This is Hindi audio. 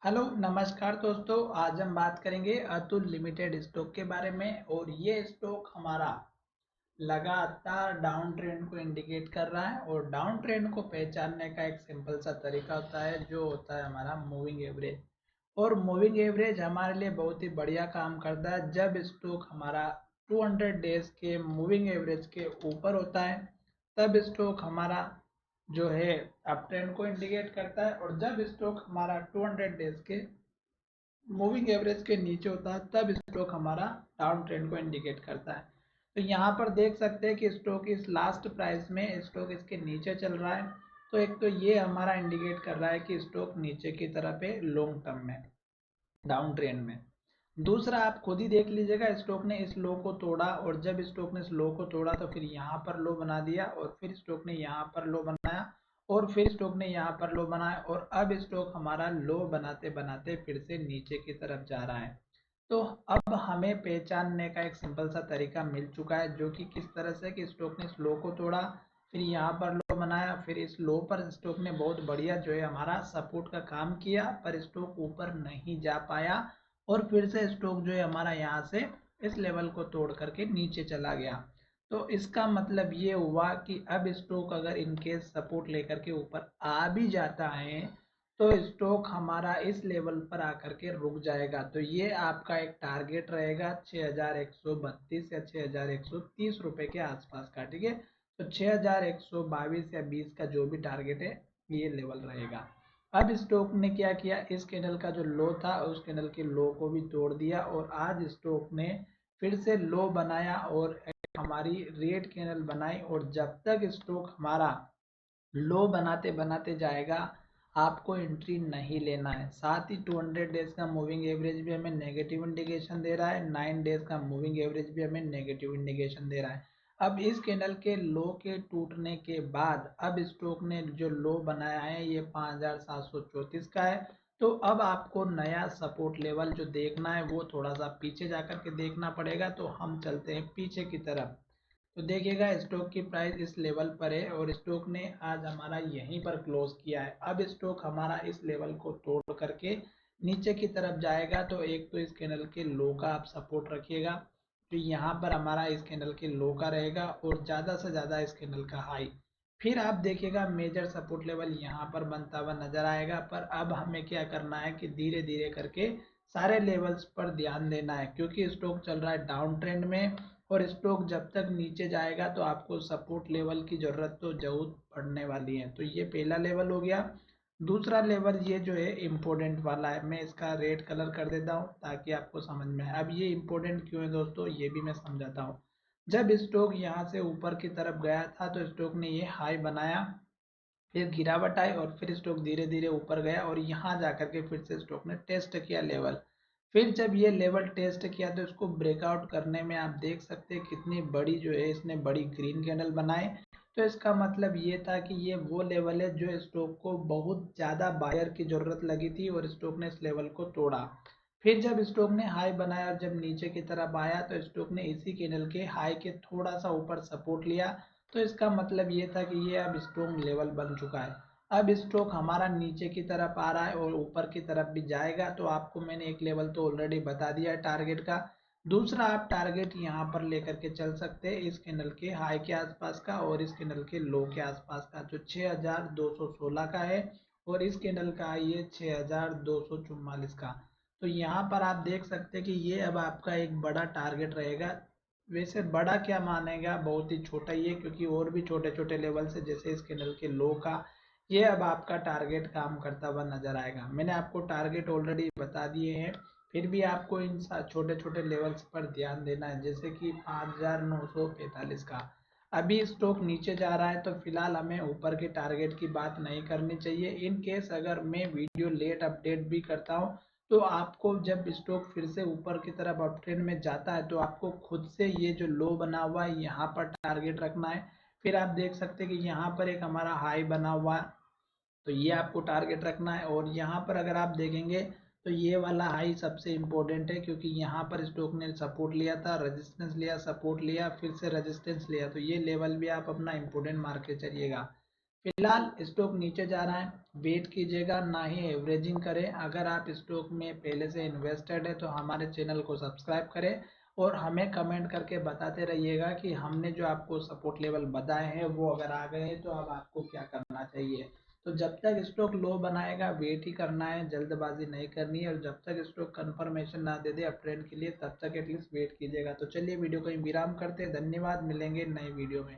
हेलो नमस्कार दोस्तों। आज हम बात करेंगे अतुल लिमिटेड स्टॉक के बारे में। और ये स्टॉक हमारा लगातार डाउन ट्रेंड को इंडिकेट कर रहा है। और डाउन ट्रेंड को पहचानने का एक सिंपल सा तरीका होता है जो होता है हमारा मूविंग एवरेज। और मूविंग एवरेज हमारे लिए बहुत ही बढ़िया काम करता है। जब स्टॉक हमारा 200 डेज के मूविंग एवरेज के ऊपर होता है तब स्टॉक हमारा जो है अप ट्रेंड को इंडिकेट करता है। और जब स्टॉक हमारा 200 डेज के मूविंग एवरेज के नीचे होता है तब स्टॉक हमारा डाउन ट्रेंड को इंडिकेट करता है। तो यहाँ पर देख सकते हैं कि स्टॉक इस लास्ट प्राइस में स्टॉक इसके नीचे चल रहा है। तो एक तो ये हमारा इंडिकेट कर रहा है कि स्टॉक नीचे की तरफ है लॉन्ग टर्म में, डाउन ट्रेंड में। दूसरा आप खुद ही देख लीजिएगा, स्टॉक ने इस लो को तोड़ा और जब स्टॉक ने इस लो को तोड़ा तो फिर यहाँ पर लो बना दिया और फिर स्टॉक ने यहाँ पर लो बनाया और फिर स्टॉक ने यहाँ पर लो बनाया और अब स्टॉक हमारा लो बनाते बनाते फिर से नीचे की तरफ जा रहा है। तो अब हमें पहचानने का एक सिंपल सा तरीका मिल चुका है जो कि किस तरह से कि स्टॉक ने इस लो को तोड़ा, फिर यहाँ पर लो बनाया, फिर इस लो पर स्टॉक ने बहुत बढ़िया जो है हमारा सपोर्ट का काम किया पर स्टॉक ऊपर नहीं जा पाया और फिर से स्टॉक जो है हमारा यहाँ से इस लेवल को तोड़ करके नीचे चला गया। तो इसका मतलब ये हुआ कि अब स्टॉक अगर इनकेस सपोर्ट लेकर के ऊपर आ भी जाता है तो स्टॉक हमारा इस लेवल पर आकर के रुक जाएगा। तो ये आपका एक टारगेट रहेगा 6132 या 6130 रुपए के आसपास का। ठीक है, तो 6122 या 20 का जो भी टारगेट है ये लेवल रहेगा। अब स्टॉक ने क्या किया, इस कैंडल का जो लो था उस कैंडल के लो को भी तोड़ दिया और आज स्टॉक ने फिर से लो बनाया और हमारी रेड कैंडल बनाई। और जब तक स्टॉक हमारा लो बनाते बनाते जाएगा आपको एंट्री नहीं लेना है। साथ ही 200 डेज का मूविंग एवरेज भी हमें नेगेटिव इंडिकेशन दे रहा है, 9 डेज का मूविंग एवरेज भी हमें नेगेटिव इंडिकेशन दे रहा है। अब इस कैंडल के लो के टूटने के बाद अब स्टॉक ने जो लो बनाया है ये 5734 का है। तो अब आपको नया सपोर्ट लेवल जो देखना है वो थोड़ा सा पीछे जाकर के देखना पड़ेगा। तो हम चलते हैं पीछे की तरफ। तो देखिएगा स्टॉक की प्राइस इस लेवल पर है और स्टॉक ने आज हमारा यहीं पर क्लोज किया है। अब स्टॉक हमारा इस लेवल को तोड़ करके नीचे की तरफ जाएगा। तो एक तो इस कैंडल के लो का आप सपोर्ट रखिएगा, तो यहाँ पर हमारा इस कैंडल के लो का रहेगा और ज़्यादा से ज़्यादा इस कैंडल का हाई। फिर आप देखिएगा मेजर सपोर्ट लेवल यहाँ पर बनता हुआ नजर आएगा। पर अब हमें क्या करना है कि धीरे धीरे करके सारे लेवल्स पर ध्यान देना है क्योंकि स्टॉक चल रहा है डाउन ट्रेंड में और स्टॉक जब तक नीचे जाएगा तो आपको सपोर्ट लेवल की ज़रूरत तो जरूर पड़ने वाली है। तो ये पहला लेवल हो गया। दूसरा लेवल ये जो है इम्पोर्टेंट वाला है, मैं इसका रेड कलर कर देता हूँ ताकि आपको समझ में आए। अब ये इम्पोर्टेंट क्यों है दोस्तों ये भी मैं समझाता हूँ। जब स्टॉक यहाँ से ऊपर की तरफ गया था तो स्टॉक ने ये हाई बनाया, फिर गिरावट आई और फिर स्टॉक धीरे धीरे ऊपर गया और यहाँ जाकर के फिर से स्टॉक ने टेस्ट किया लेवल। फिर जब ये लेवल टेस्ट किया तो इसको ब्रेकआउट करने में आप देख सकते हैं कितनी बड़ी जो है इसने बड़ी ग्रीन कैंडल बनाए। तो इसका मतलब ये था कि ये वो लेवल है जो स्टॉक को बहुत ज़्यादा बायर की ज़रूरत लगी थी और स्टॉक ने इस लेवल को तोड़ा। फिर जब स्टॉक ने हाई बनाया और जब नीचे की तरफ आया तो स्टॉक ने इसी कैंडल के हाई के थोड़ा सा ऊपर सपोर्ट लिया। तो इसका मतलब ये था कि ये अब स्ट्रॉन्ग लेवल बन चुका है। अब स्टॉक हमारा नीचे की तरफ आ रहा है और ऊपर की तरफ भी जाएगा। तो आपको मैंने एक लेवल तो ऑलरेडी बता दिया है टारगेट का। दूसरा आप टारगेट यहाँ पर लेकर के चल सकते हैं इस कैंडल के हाई के आसपास का और इस कैंडल के लो के आसपास का जो 6216 का है और इस कैंडल का हाई है 6244 का। तो यहाँ पर आप देख सकते हैं कि ये अब आपका एक बड़ा टारगेट रहेगा। वैसे बड़ा क्या मानेगा, बहुत ही छोटा ही है क्योंकि और भी छोटे छोटे लेवल से जैसे इस कैंडल के लो का ये अब आपका टारगेट काम करता हुआ नजर आएगा। मैंने आपको टारगेट ऑलरेडी बता दिए हैं, फिर भी आपको इन छोटे छोटे लेवल्स पर ध्यान देना है जैसे कि 5945 का। अभी स्टॉक नीचे जा रहा है तो फिलहाल हमें ऊपर के टारगेट की बात नहीं करनी चाहिए। इन केस अगर मैं वीडियो लेट अपडेट भी करता हूँ तो आपको जब स्टॉक फिर से ऊपर की तरफ अप ट्रेंड में जाता है तो आपको खुद से ये जो लो बना हुआ है यहाँ पर टारगेट रखना है। फिर आप देख सकते हैं कि यहाँ पर एक हमारा हाई बना हुआ है तो ये आपको टारगेट रखना है। और यहाँ पर अगर आप देखेंगे तो ये वाला हाई सबसे इम्पोर्टेंट है क्योंकि यहाँ पर स्टॉक ने सपोर्ट लिया था, रेजिस्टेंस लिया, सपोर्ट लिया, फिर से रेजिस्टेंस लिया। तो ये लेवल भी आप अपना इम्पोर्टेंट मार्क के चलिएगा। फिलहाल स्टॉक नीचे जा रहा है, वेट कीजिएगा, ना ही एवरेजिंग करें। अगर आप स्टॉक में पहले से इन्वेस्टेड है तो हमारे चैनल को सब्सक्राइब करें और हमें कमेंट करके बताते रहिएगा कि हमने जो आपको सपोर्ट लेवल बताए हैं वो अगर आ गए हैं तो अब आपको क्या करना चाहिए। तो जब तक स्टॉक लो बनाएगा वेट ही करना है, जल्दबाजी नहीं करनी है, और जब तक स्टॉक कंफर्मेशन ना दे दे अप ट्रेंड के लिए तब तक एटलीस्ट वेट कीजिएगा। तो चलिए वीडियो को विराम करते हैं, धन्यवाद, मिलेंगे नए वीडियो में।